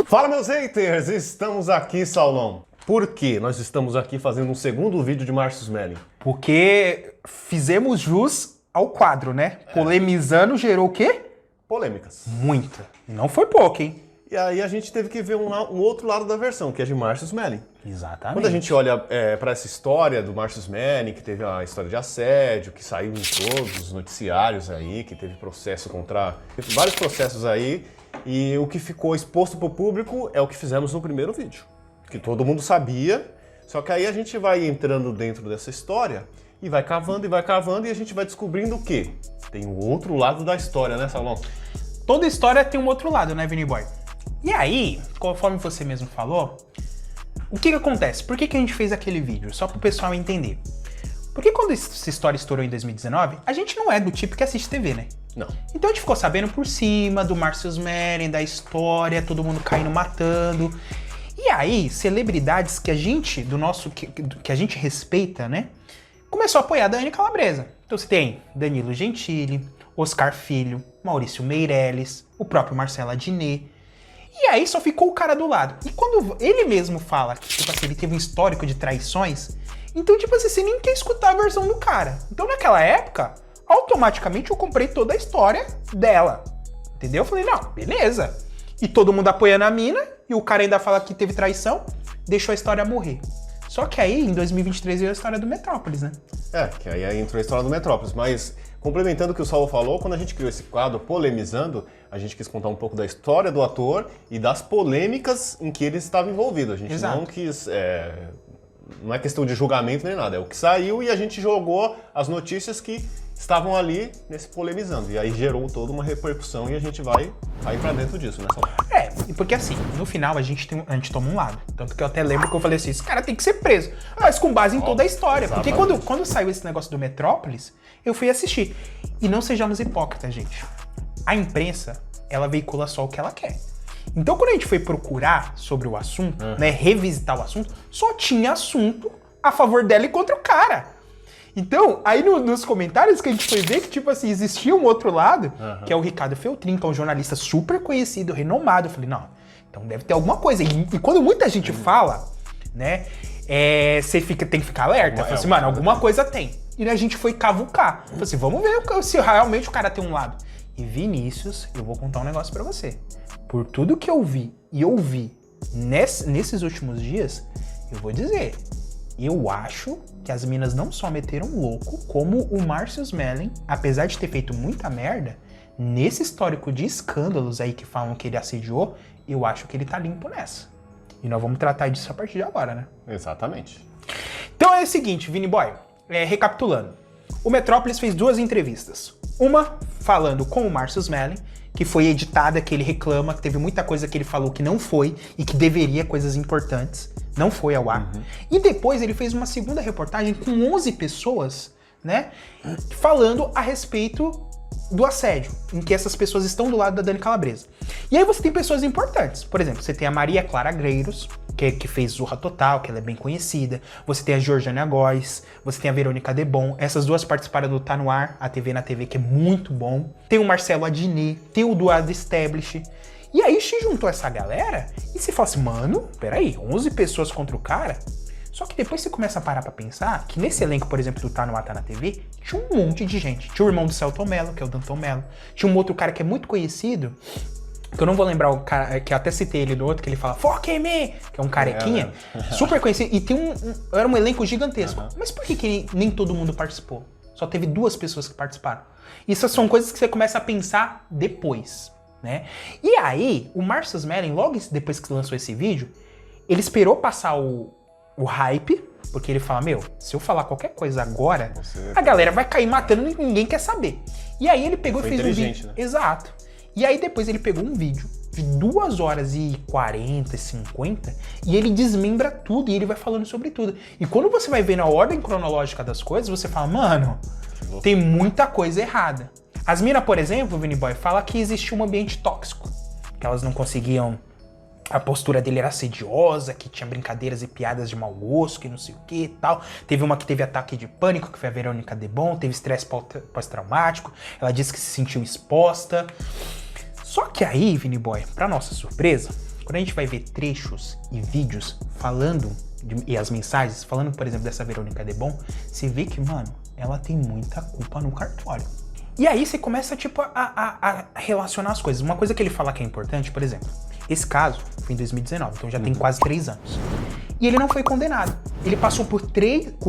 Fala, meus haters! Estamos aqui, Saulão. Por que nós estamos aqui fazendo um segundo vídeo de Márcio Smelling? Porque fizemos jus ao quadro, né? Polemizando gerou o quê? Polêmicas. Muita. Não foi pouco, hein? E aí a gente teve que ver um outro lado da versão, que é de Márcio Smelling. Exatamente. Quando a gente olha para essa história do Márcio Smelling, que teve a história de assédio, que saiu em todos os noticiários aí, que teve processo teve vários processos aí, e o que ficou exposto para o público é o que fizemos no primeiro vídeo. Que todo mundo sabia, só que aí a gente vai entrando dentro dessa história e vai cavando e a gente vai descobrindo o quê? Tem o outro lado da história, né, Saulão? Toda história tem um outro lado, né, Vini Boy? E aí, conforme você mesmo falou, o que acontece? Por que a gente fez aquele vídeo? Só para o pessoal entender. Porque quando essa história estourou em 2019, a gente não é do tipo que assiste TV, né? Não. Então a gente ficou sabendo por cima do Márcio Smelling, da história, todo mundo caindo matando. E aí, celebridades que a gente, que a gente respeita, né? Começou a apoiar a Dani Calabresa. Então você tem Danilo Gentili, Oscar Filho, Maurício Meirelles, o próprio Marcelo Adnet. E aí só ficou o cara do lado. E quando ele mesmo fala que, tipo assim, ele teve um histórico de traições, então, tipo assim, você nem quer escutar a versão do cara. Então, naquela época, automaticamente eu comprei toda a história dela. Entendeu? Eu falei, não, beleza. E todo mundo apoiando a mina, e o cara ainda fala que teve traição, deixou a história morrer. Só que aí, em 2023, veio a história do Metrópolis, né? Que aí entrou a história do Metrópolis, mas complementando o que o Saulo falou, quando a gente criou esse quadro Polemizando, a gente quis contar um pouco da história do ator e das polêmicas em que ele estava envolvido. A gente Exato. não quis... não é questão de julgamento nem nada, é o que saiu e a gente jogou as notícias que estavam ali nesse Polemizando. E aí gerou toda uma repercussão e a gente vai pra dentro disso, né, Saulo? Porque assim, no final a gente toma um lado. Tanto que eu até lembro que eu falei assim, esse cara tem que ser preso. Mas com base em toda a história. Porque quando saiu esse negócio do Metrópolis, eu fui assistir. E não sejamos hipócritas, gente. A imprensa, ela veicula só o que ela quer. Então quando a gente foi procurar sobre o assunto, né, revisitar o assunto, só tinha assunto a favor dela e contra o cara. Então, aí nos comentários que a gente foi ver que, tipo assim, existia um outro lado, que é o Ricardo Feltrin, que é um jornalista super conhecido, renomado. Eu falei, não, então deve ter alguma coisa. E quando muita gente fala, né, você tem que ficar alerta. Eu falei assim, mano, alguma coisa tem. E a gente foi cavucar. Eu falei assim, vamos ver se realmente o cara tem um lado. E Vinícius, eu vou contar um negócio pra você. Por tudo que eu vi e ouvi nesses últimos dias, eu vou dizer... Eu acho que as minas não só meteram louco, como o Márcio Smelling, apesar de ter feito muita merda, nesse histórico de escândalos aí que falam que ele assediou, eu acho que ele tá limpo nessa. E nós vamos tratar disso a partir de agora, né? Exatamente. Então é o seguinte, Vini Boy, recapitulando. O Metrópolis fez 2 entrevistas. Uma falando com o Márcio Smelling, que foi editada, que ele reclama, que teve muita coisa que ele falou que não foi e que deveria, coisas importantes, não foi ao ar. E depois ele fez uma segunda reportagem com 11 pessoas, né, falando a respeito do assédio, em que essas pessoas estão do lado da Dani Calabresa. E aí você tem pessoas importantes. Por exemplo, você tem a Maria Clara Greiros, que fez Zorra Total, que ela é bem conhecida. Você tem a Georgiana Góes, você tem a Verônica Debon. Essas duas participaram do Tá No Ar, a TV na TV, que é muito bom. Tem o Marcelo Adnet, tem o Eduardo Stablish. E aí se juntou essa galera e você fala assim, mano, peraí, 11 pessoas contra o cara? Só que depois você começa a parar pra pensar que nesse elenco, por exemplo, do Tá No Ar, Tá Na TV, tinha um monte de gente. Tinha o irmão do Celton Mello, que é o Danton Mello. Tinha um outro cara que é muito conhecido, que eu não vou lembrar o cara, que eu até citei ele no outro, que ele fala, Foca em me, que é um carequinha, super conhecido. E tem era um elenco gigantesco. Mas por que nem todo mundo participou? Só teve 2 pessoas que participaram. Isso são coisas que você começa a pensar depois, né? E aí, o Márcio Smelling, logo depois que lançou esse vídeo, ele esperou passar o hype, porque ele fala, meu, se eu falar qualquer coisa agora, a galera vai cair matando e ninguém quer saber. E aí ele pegou e fez um vídeo. Né? Exato. E aí depois ele pegou um vídeo de 2 horas e 40, 50, e ele desmembra tudo, e ele vai falando sobre tudo. E quando você vai ver na ordem cronológica das coisas, você fala, mano, tem muita coisa errada. As minas, por exemplo, o Vini Boy, fala que existia um ambiente tóxico, que elas não conseguiam... A postura dele era assediosa, que tinha brincadeiras e piadas de mau gosto, que não sei o que e tal. Teve uma que teve ataque de pânico, que foi a Verônica Debon, teve estresse pós-traumático. Ela disse que se sentiu exposta. Só que aí, Vini Boy, pra nossa surpresa, quando a gente vai ver trechos e vídeos falando, e as mensagens, falando, por exemplo, dessa Verônica Debon, você vê que, mano, ela tem muita culpa no cartório. E aí você começa, tipo, a relacionar as coisas. Uma coisa que ele fala que é importante, por exemplo, esse caso foi em 2019, então já tem quase 3 anos. E ele não foi condenado. Ele passou por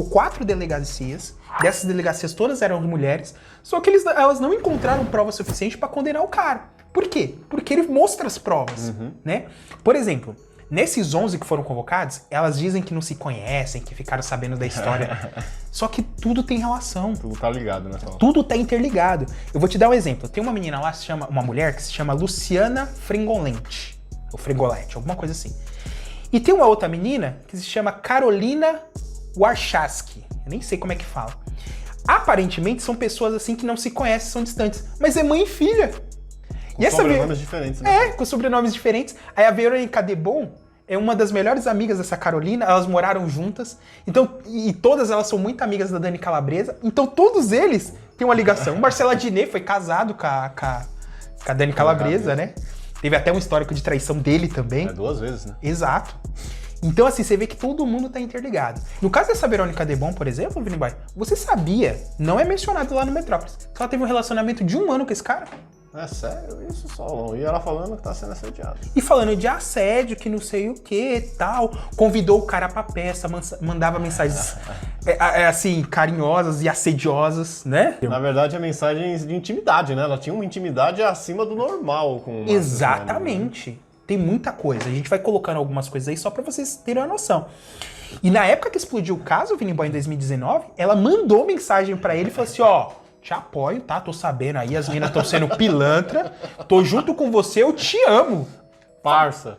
4 delegacias, dessas delegacias todas eram mulheres, só que elas não encontraram prova suficiente para condenar o cara. Por quê? Porque ele mostra as provas, né? Por exemplo, nesses 11 que foram convocados, elas dizem que não se conhecem, que ficaram sabendo da história. Só que tudo tem relação. Tudo tá ligado, né? Tudo tá interligado. Eu vou te dar um exemplo. Tem uma menina lá, uma mulher que se chama Luciana Frengolente. Ou Frengolete, alguma coisa assim. E tem uma outra menina que se chama Carolina Warchaski. Eu nem sei como é que fala. Aparentemente são pessoas assim que não se conhecem, são distantes. Mas é mãe e filha. Com sobrenomes diferentes, né? Com sobrenomes diferentes. Aí a Verônica Debon é uma das melhores amigas dessa Carolina, elas moraram juntas. Então, e todas elas são muito amigas da Dani Calabresa. Então todos eles têm uma ligação. O Marcelo Adnet foi casado com a Dani Calabresa, né? Teve até um histórico de traição dele também. 2 vezes, né? Exato. Então, assim, você vê que todo mundo tá interligado. No caso dessa Verônica Debon, por exemplo, Vini Boy, você sabia, não é mencionado lá no Metrópolis, que ela teve um relacionamento de 1 ano com esse cara? É sério? Isso só. E ela falando que tá sendo assediada. E falando de assédio, que não sei o que tal. Convidou o cara pra peça, mandava mensagens assim, carinhosas e assediosas, né? Na verdade, é mensagens de intimidade, né? Ela tinha uma intimidade acima do normal com o Exatamente. Né? Tem muita coisa. A gente vai colocando algumas coisas aí só pra vocês terem uma noção. E na época que explodiu o caso, Vini Boy, em 2019, ela mandou mensagem pra ele e falou assim, ó, te apoio, tá? Tô sabendo aí, as meninas estão sendo pilantra, tô junto com você, eu te amo. Parça.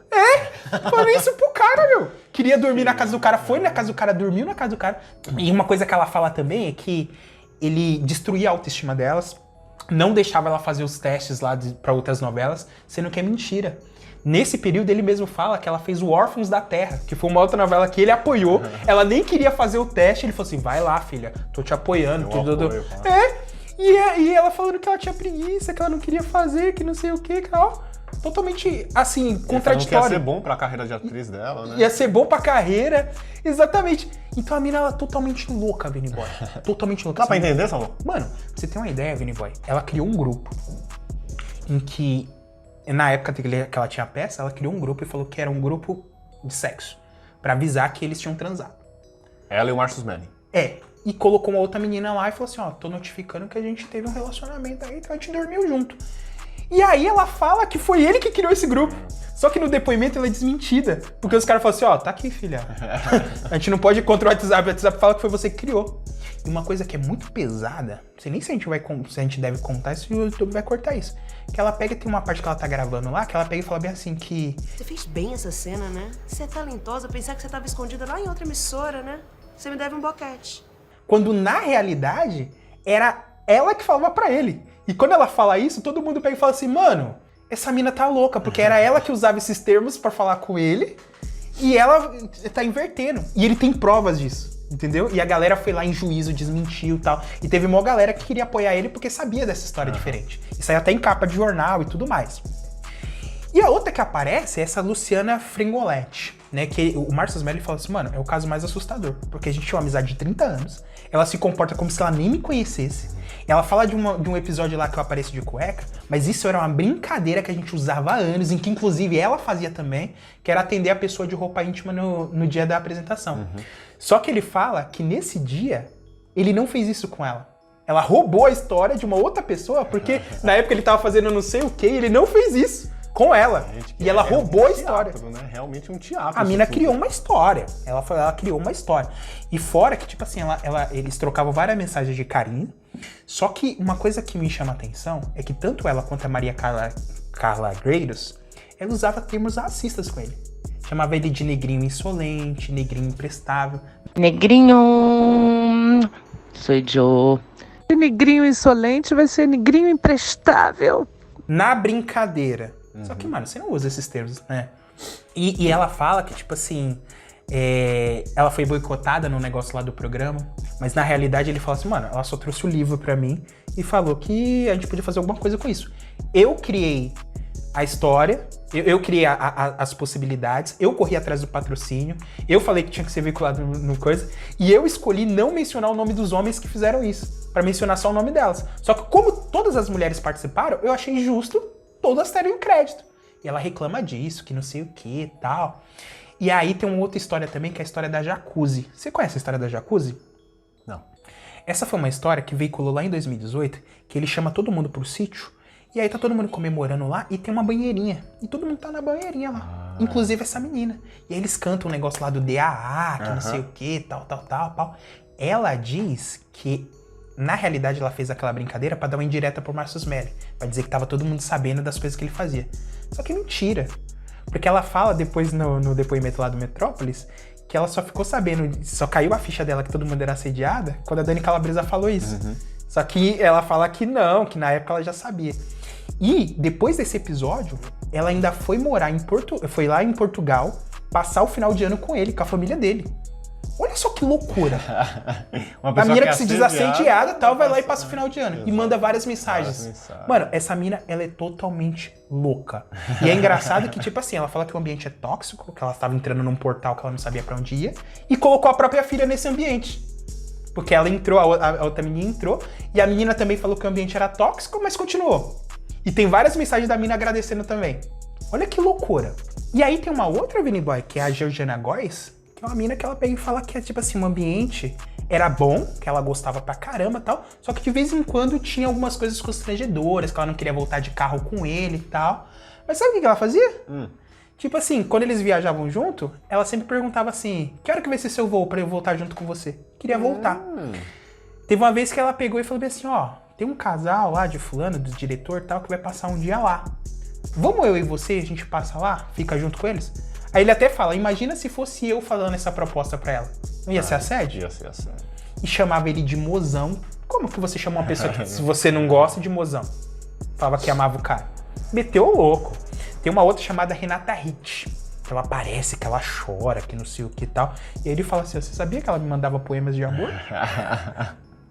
Falei isso pro cara, meu. Queria dormir na casa do cara, foi na casa do cara, dormiu na casa do cara. E uma coisa que ela fala também é que ele destruía a autoestima delas, não deixava ela fazer os testes lá pra outras novelas, sendo que é mentira. Nesse período, ele mesmo fala que ela fez o Órfãos da Terra, que foi uma outra novela que ele apoiou. Ela nem queria fazer o teste, ele falou assim, vai lá, filha, tô te apoiando. E ela falando que ela tinha preguiça, que ela não queria fazer, que não sei o que, totalmente, assim, contraditório. Ia ser bom pra carreira de atriz dela, né? Ia ser bom pra carreira, exatamente. Então a mina, ela é totalmente louca, Vini Boy. Totalmente louca. Dá pra entender, Salô? Mano, pra você ter uma ideia, Vini Boy, ela criou um grupo em que, na época que ela tinha a peça, ela criou um grupo e falou que era um grupo de sexo, pra avisar que eles tinham transado. Ela e o Marcus Manning. E colocou uma outra menina lá e falou assim, ó, tô notificando que a gente teve um relacionamento aí, então a gente dormiu junto. E aí ela fala que foi ele que criou esse grupo. Só que no depoimento ela é desmentida. Porque os caras falam assim, ó, tá aqui, filha. A gente não pode ir contra o WhatsApp. O WhatsApp fala que foi você que criou. E uma coisa que é muito pesada, não sei nem se a gente deve contar isso, o YouTube vai cortar isso. Que ela pega, tem uma parte que ela tá gravando lá, que ela pega e fala bem assim que... Você fez bem essa cena, né? Você é talentosa, pensar que você tava escondida lá em outra emissora, né? Você me deve um boquete. Quando na realidade, era ela que falava pra ele. E quando ela fala isso, todo mundo pega e fala assim, mano, essa mina tá louca, porque era ela que usava esses termos pra falar com ele, e ela tá invertendo. E ele tem provas disso, entendeu? E a galera foi lá em juízo, desmentiu e tal. E teve uma galera que queria apoiar ele porque sabia dessa história diferente. Isso aí até em capa de jornal e tudo mais. E a outra que aparece é essa Luciana Frengolete, né? Que o Marcus Melli fala assim, mano, é o caso mais assustador. Porque a gente tinha uma amizade de 30 anos, ela se comporta como se ela nem me conhecesse. Ela fala de um episódio lá que eu apareço de cueca, mas isso era uma brincadeira que a gente usava há anos, em que inclusive ela fazia também, que era atender a pessoa de roupa íntima no dia da apresentação. Só que ele fala que nesse dia, ele não fez isso com ela. Ela roubou a história de uma outra pessoa, porque na época ele tava fazendo não sei o que, e ele não fez isso com ela. E ela roubou a história. Teatro, né? Realmente um teatro. A mina criou uma história. Ela criou uma história. E fora que, tipo assim, eles trocavam várias mensagens de carinho. Só que uma coisa que me chama a atenção é que tanto ela quanto a Maria Carla Greiros, ela usava termos racistas com ele. Chamava ele de negrinho insolente, negrinho imprestável. Negrinho, sou eu. Negrinho insolente vai ser negrinho imprestável. Na brincadeira. Só que, mano, você não usa esses termos, né? E ela fala que, tipo assim, ela foi boicotada no negócio lá do programa, mas na realidade ele fala assim, mano, ela só trouxe o livro pra mim e falou que a gente podia fazer alguma coisa com isso. Eu criei a história Eu criei as possibilidades, eu corri atrás do patrocínio, eu falei que tinha que ser veiculado no coisa, e eu escolhi não mencionar o nome dos homens que fizeram isso, pra mencionar só o nome delas. Só que como todas as mulheres participaram, eu achei justo todas terem o crédito. E ela reclama disso, que não sei o que e tal. E aí tem uma outra história também, que é a história da Jacuzzi. Você conhece a história da Jacuzzi? Não. Essa foi uma história que veiculou lá em 2018, que ele chama todo mundo pro sítio, e aí tá todo mundo comemorando lá e tem uma banheirinha. E todo mundo tá na banheirinha lá. Inclusive essa menina. E aí eles cantam um negócio lá do DAA, que não sei o que, tal. Ela diz que, na realidade, ela fez aquela brincadeira pra dar uma indireta pro Marcus Melly. Pra dizer que tava todo mundo sabendo das coisas que ele fazia. Só que mentira. Porque ela fala depois no depoimento lá do Metrópolis que ela só ficou sabendo, só caiu a ficha dela que todo mundo era assediada quando a Dani Calabresa falou isso. Só que ela fala que não, que na época ela já sabia. E depois desse episódio, ela ainda foi morar foi lá em Portugal, passar o final de ano com ele, com a família dele. Olha só que loucura. A menina que se diz assediada tal, vai lá e passa o final de ano. Exato. E manda várias mensagens. Mano, essa mina, ela é totalmente louca. E é engraçado que, tipo assim, ela fala que o ambiente é tóxico, que ela estava entrando num portal que ela não sabia pra onde ia, e colocou a própria filha nesse ambiente. Porque ela entrou, a outra menina entrou, e a menina também falou que o ambiente era tóxico, mas continuou. E tem várias mensagens da mina agradecendo também. Olha que loucura. E aí tem uma outra Vini Boy, que é a Georgiana Góes, que é uma mina que ela pega e fala que é tipo assim, o ambiente era bom, que ela gostava pra caramba e tal, só que de vez em quando tinha algumas coisas constrangedoras, que ela não queria voltar de carro com ele e tal. Mas sabe o que ela fazia? Tipo assim, quando eles viajavam junto, ela sempre perguntava assim, que hora que vai ser seu voo pra eu voltar junto com você? Queria voltar. Teve uma vez que ela pegou e falou bem assim, ó, tem um casal lá de fulano, do diretor e tal, que vai passar um dia lá. Vamos eu e você, a gente passa lá, fica junto com eles? Aí ele até fala, imagina se fosse eu falando essa proposta pra ela. Não ia ser assédio? Ia ser assédio. E chamava ele de mozão. Como que você chama uma pessoa que, se você não gosta, de mozão? Falava que amava o cara. Meteu o louco. Tem uma outra chamada Renata Hit. Que ela aparece, que ela chora, que não sei o que e tal. E aí ele fala assim, você sabia que ela me mandava poemas de amor?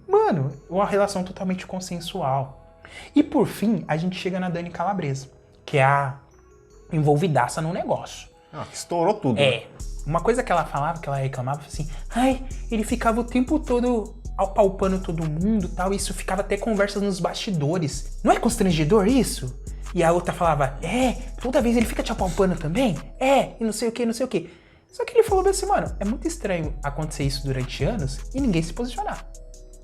Mano, uma relação totalmente consensual. E por fim, a gente chega na Dani Calabresa, que é a envolvidaça no negócio. Estourou tudo. É. Uma coisa que ela falava, que ela reclamava, assim, ai, ele ficava o tempo todo apalpando todo mundo e tal, e isso ficava até conversas nos bastidores. Não é constrangedor isso? E a outra falava, toda vez ele fica te apalpando também? E não sei o que, não sei o que. Só que ele falou assim, mano, é muito estranho acontecer isso durante anos e ninguém se posicionar.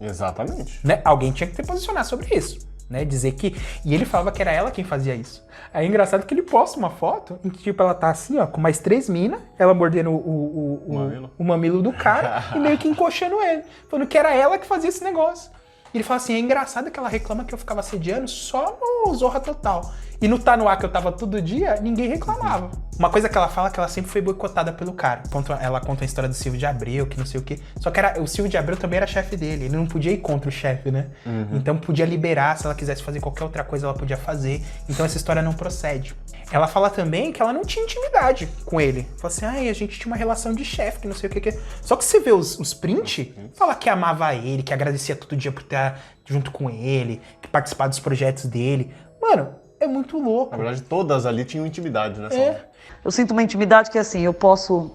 Exatamente. Né? Alguém tinha que se posicionar sobre isso. Né, dizer que... E ele falava que era ela quem fazia isso. Aí é engraçado que ele posta uma foto em que, tipo, ela tá assim, ó, com mais 3 minas, ela mordendo o mamilo do cara e meio que encoxando ele. Falando que era ela que fazia esse negócio. E ele fala assim, é engraçado que ela reclama que eu ficava assediando só no Zorra Total. E no Tá No Ar, que eu tava todo dia, ninguém reclamava. Uma coisa que ela fala é que ela sempre foi boicotada pelo cara. Ela conta a história do Silvio de Abreu, que não sei o quê. Só que o Silvio de Abreu também era chefe dele. Ele não podia ir contra o chefe, né? Então podia liberar. Se ela quisesse fazer qualquer outra coisa, ela podia fazer. Então essa história não procede. Ela fala também que ela não tinha intimidade com ele. Fala assim, a gente tinha uma relação de chefe, que não sei o que. Só que você vê os print, fala que amava ele, que agradecia todo dia por estar junto com ele, que participar dos projetos dele. Mano, é muito louco. Na verdade, todas ali tinham intimidade, né? Eu sinto uma intimidade que, assim, eu posso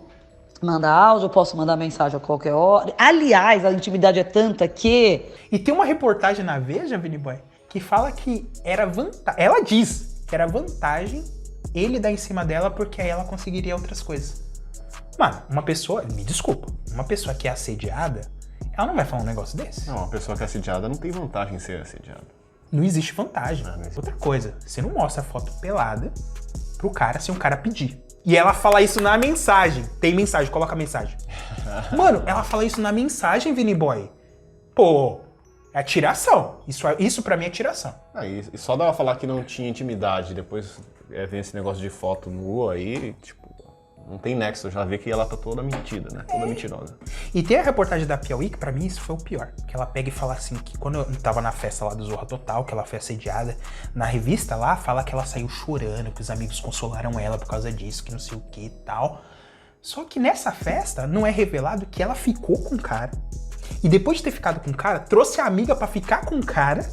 mandar áudio, eu posso mandar mensagem a qualquer hora. Aliás, a intimidade é tanta que... E tem uma reportagem na Veja, Vini Boy, que fala que era vantagem... Ela diz que era vantagem ele dar em cima dela porque aí ela conseguiria outras coisas. Mano, uma pessoa... Me desculpa. Uma pessoa que é assediada, ela não vai falar um negócio desse. Não, uma pessoa que é assediada não tem vantagem em ser assediada. Não existe vantagem. Não existe. Outra coisa, você não mostra a foto pelada pro cara se um cara pedir. E ela fala isso na mensagem. Tem mensagem, coloca a mensagem. Mano, ela fala isso na mensagem, Vini Boy. Pô, é tiração. Isso pra mim é tiração. E só dela falar que não tinha intimidade, depois vem esse negócio de foto nua aí, tipo... Não tem nexo, já vê que ela tá toda mentida, né? Toda mentirosa. E tem a reportagem da Piauí, que pra mim isso foi o pior. Que ela pega e fala assim, que quando eu tava na festa lá do Zorra Total, que ela foi assediada, na revista lá, fala que ela saiu chorando, que os amigos consolaram ela por causa disso, que não sei o que e tal. Só que nessa festa, não é revelado que ela ficou com o cara. E depois de ter ficado com o cara, trouxe a amiga pra ficar com o cara,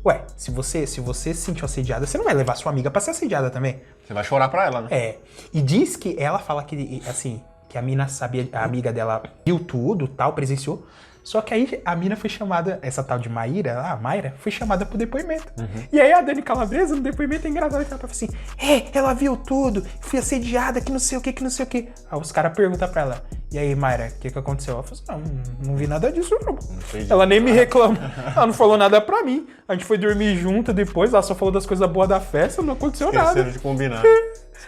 Ué, se você se sentiu assediada, você não vai levar sua amiga pra ser assediada também. Você vai chorar pra ela, né? É. E diz que ela fala que, assim, que a mina sabia, a amiga dela viu tudo, tal, presenciou. Só que aí a mina foi chamada, essa tal de Maíra, a Mayra, foi chamada pro depoimento. E aí a Dani Calabresa, no depoimento, é engraçado que ela fala assim, ela viu tudo, fui assediada, que não sei o que, que não sei o que. Aí os caras perguntam pra ela, e aí Mayra, o que aconteceu? Ela falou assim, não vi nada disso não. Ela nem me reclama, ela não falou nada pra mim. A gente foi dormir junto depois, ela só falou das coisas boas da festa, não aconteceu nada. Esqueceram de combinar.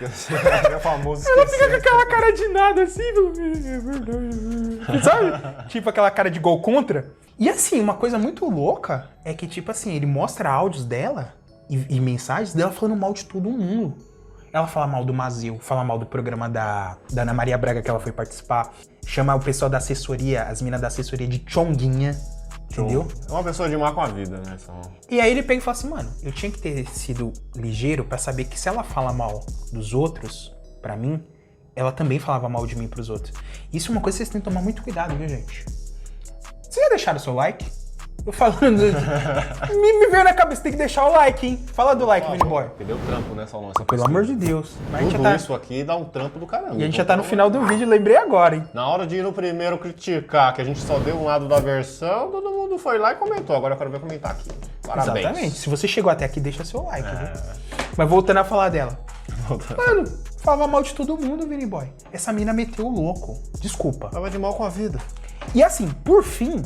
É famoso Ela fica com aquela cara de nada assim, é verdade. Sabe? Tipo aquela cara de gol contra. E assim, uma coisa muito louca é que, tipo assim, ele mostra áudios dela e mensagens dela falando mal de todo mundo. Ela fala mal do Mazil, fala mal do programa da Ana Maria Braga que ela foi participar. Chama o pessoal da assessoria, as minas da assessoria de chonguinha. Entendeu? É uma pessoa de má com a vida, né? E aí ele pega e fala assim, mano, eu tinha que ter sido ligeiro pra saber que se ela fala mal dos outros, pra mim, ela também falava mal de mim pros outros. Isso é uma coisa que vocês têm que tomar muito cuidado, viu, gente? Vocês já deixaram o seu like? Eu falando... me veio na cabeça, tem que deixar o like, hein? Fala do like, Vini Boy. Deu trampo, né, Salão? Pelo amor de Deus. Mas Tudo tá... isso aqui dá um trampo do caramba. E a gente já tá no final do vídeo, lembrei agora, hein? Na hora de ir no primeiro criticar, que a gente só deu um lado da versão, todo mundo foi lá e comentou. Agora eu quero ver comentar aqui. Parabéns. Exatamente. Se você chegou até aqui, deixa seu like, viu? Mas voltando a falar dela. Mano, falava mal de todo mundo, Vini Boy. Essa mina meteu o louco. Desculpa. Tava de mal com a vida. E assim, por fim,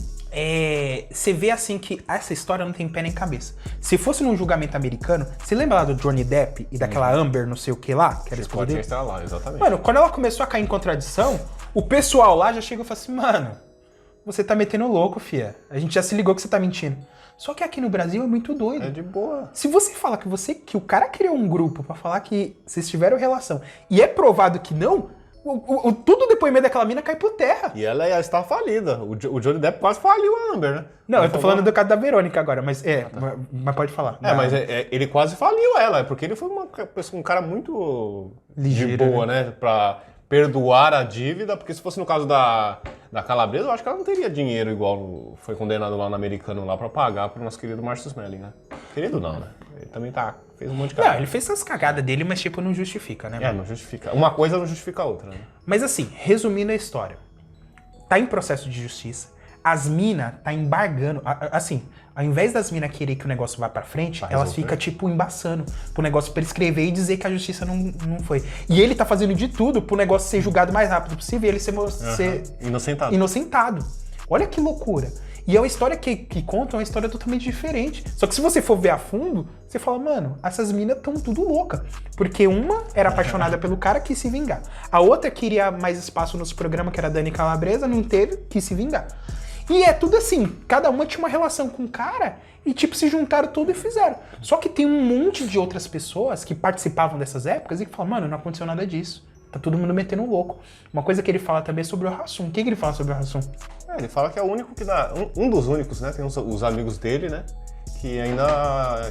você vê assim que essa história não tem pé nem cabeça. Se fosse num julgamento americano, você lembra lá do Johnny Depp e daquela Amber não sei o que lá? Que era esposa Pode dele? estar lá, exatamente. Mano, quando ela começou a cair em contradição, o pessoal lá já chegou e falou assim, mano, você tá metendo louco, fia. A gente já se ligou que você tá mentindo. Só que aqui no Brasil é muito doido. É de boa. Se você fala que o cara criou um grupo pra falar que vocês tiveram relação e é provado que não, tudo o depoimento daquela mina cai por terra. E ela já está falida. O Johnny Depp quase faliu a Amber, né? Não, eu tô falando do caso da Verônica agora, mas mas pode falar. Mas ele quase faliu ela, porque ele foi um cara muito Ligeiro, de boa, né? Pra perdoar a dívida, porque se fosse no caso da Calabresa, eu acho que ela não teria dinheiro igual foi condenado lá no americano lá pra pagar pro nosso querido Márcio Smelling, né? Querido não, né? Ele também fez um monte de cagada. Não, ele fez essas cagadas dele, mas tipo, não justifica, né? Não justifica. Uma coisa não justifica a outra, né? Mas assim, resumindo a história, tá em processo de justiça, as minas tá embargando, assim, ao invés das minas querer que o negócio vá pra frente, elas ficam tipo embaçando pro negócio prescrever e dizer que a justiça não foi. E ele tá fazendo de tudo pro negócio ser julgado o mais rápido possível e ele ser inocentado. Olha que loucura. E é uma história que conta uma história totalmente diferente. Só que se você for ver a fundo, você fala, mano, essas minas tão tudo louca. Porque uma era apaixonada pelo cara, quis se vingar. A outra queria mais espaço nos programas, que era a Dani Calabresa, não teve, quis se vingar. E é tudo assim, cada uma tinha uma relação com o cara e tipo, se juntaram tudo e fizeram. Só que tem um monte de outras pessoas que participavam dessas épocas e que falam, mano, não aconteceu nada disso. Tá todo mundo metendo louco. Uma coisa que ele fala também é sobre o Hassum. O que ele fala sobre o Hassum? Ele fala que é o único que dá. Um dos únicos, né? Tem os amigos dele, né? Que ainda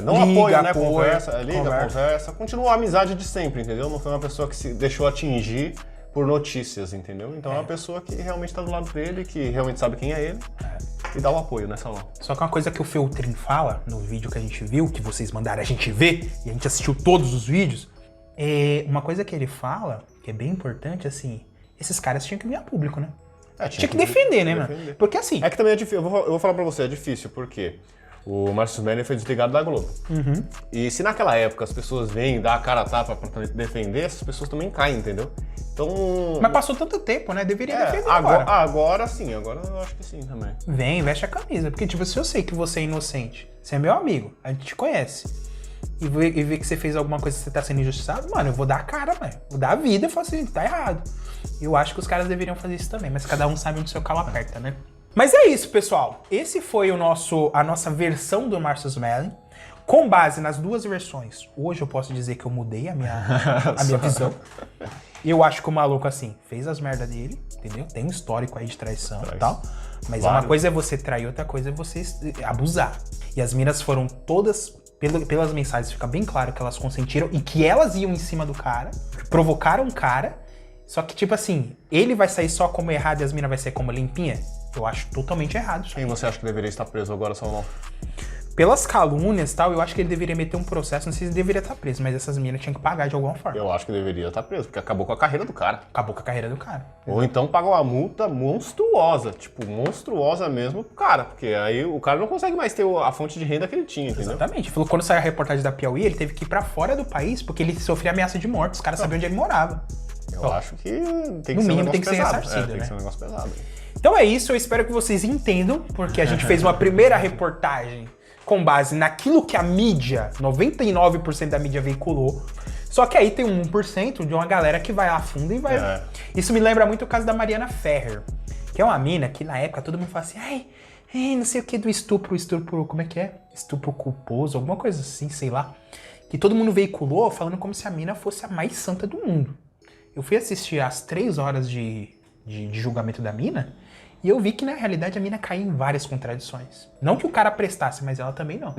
não apoia, né? Conversa. Continua a amizade de sempre, entendeu? Não foi uma pessoa que se deixou atingir por notícias, entendeu? Então é uma pessoa que realmente tá do lado dele, que realmente sabe quem é ele e dá o apoio nessa hora. Só que uma coisa que o Feltrin fala no vídeo que a gente viu, que vocês mandaram a gente ver, e a gente assistiu todos os vídeos, uma coisa que ele fala, que é bem importante, assim, esses caras tinham que vir a público, né? Tinha que defender, né, mano? Porque assim... É que também é difícil, eu vou falar pra você, é difícil, porque o Márcio Smelling foi desligado da Globo. E se naquela época as pessoas vêm dar a cara a tapa pra defender, essas pessoas também caem, entendeu? Então... Mas passou tanto tempo, né? Deveria defender agora. Agora sim, agora eu acho que sim também. Vem, veste a camisa. Porque, tipo, se eu sei que você é inocente, você é meu amigo, a gente te conhece, e ver que você fez alguma coisa que você tá sendo injustiçado, mano, eu vou dar a cara, velho. Vou dar a vida e falar assim, tá errado. Eu acho que os caras deveriam fazer isso também, mas cada um sabe onde o seu calo aperta, né? Mas é isso, pessoal. Esse foi a nossa versão do Márcio Smelling, com base nas duas versões. Hoje eu posso dizer que eu mudei a minha visão. Eu acho que o maluco, assim, fez as merdas dele, entendeu? Tem um histórico aí de traição e tal. Mas uma coisa é você trair, outra coisa é você abusar. E as minas foram todas... Pelas mensagens fica bem claro que elas consentiram e que elas iam em cima do cara, provocaram o cara, só que tipo assim, ele vai sair só como errado e as minas vai sair como limpinha? Eu acho totalmente errado. Quem você acha que deveria estar preso agora, Salomão? pelas calúnias e tal, eu acho que ele deveria meter um processo, não sei se ele deveria estar preso, mas essas minas tinham que pagar de alguma forma. Eu acho que deveria estar preso, porque acabou com a carreira do cara. Acabou com a carreira do cara. Ou então paga uma multa monstruosa, tipo, monstruosa mesmo pro cara, porque aí o cara não consegue mais ter a fonte de renda que ele tinha, entendeu? Exatamente. Falou que quando saiu a reportagem da Piauí, ele teve que ir pra fora do país porque ele sofria ameaça de morte, os caras sabiam onde ele morava. Eu acho que tem que no ser um mínimo negócio tem que ser pesado. ressarcido, Tem né? que ser um negócio pesado. Então é isso, eu espero que vocês entendam, porque a gente fez uma primeira reportagem com base naquilo que a mídia, 99% da mídia veiculou. Só que aí tem 1% de uma galera que vai a fundo e vai... Isso me lembra muito o caso da Mariana Ferrer, que é uma mina que na época todo mundo fala assim, ai, não sei o que do estupro, como é que é? Estupro culposo, alguma coisa assim, sei lá. Que todo mundo veiculou falando como se a mina fosse a mais santa do mundo. Eu fui assistir às 3 horas de julgamento da mina, e eu vi que, na realidade, a mina caiu em várias contradições. Não que o cara prestasse, mas ela também não.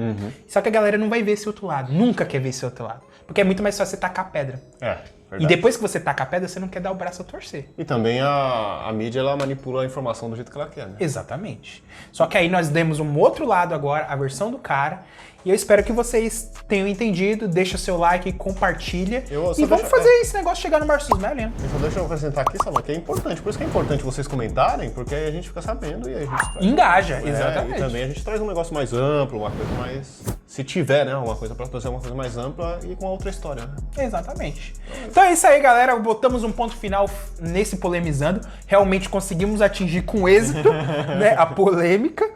Só que a galera não vai ver esse outro lado. Nunca quer ver esse outro lado. Porque é muito mais fácil você tacar a pedra. Verdade. E depois que você taca a pedra, você não quer dar o braço a torcer. E também a mídia, ela manipula a informação do jeito que ela quer, né? Exatamente. Só que aí nós demos um outro lado agora, a versão do cara. E eu espero que vocês tenham entendido. Deixa seu like, compartilha. E vamos fazer esse negócio chegar no Marcos Melli, né? Só deixa eu acrescentar aqui, Samuel, que é importante. Por isso que é importante vocês comentarem, porque aí a gente fica sabendo e aí a gente traz. Engaja, exatamente. E também a gente traz um negócio mais amplo, uma coisa mais... Se tiver, né, uma coisa pra trazer uma coisa mais ampla e com outra história, né? Exatamente. Então é isso aí, galera. Botamos um ponto final nesse Polemizando. Realmente conseguimos atingir com êxito, né, a polêmica.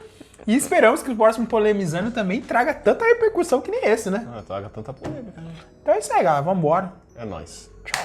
E esperamos que o próximo Polemizando também traga tanta repercussão que nem esse, né? Traga tanta polêmica, né? Então é isso aí, galera. Vambora. É nóis. Tchau.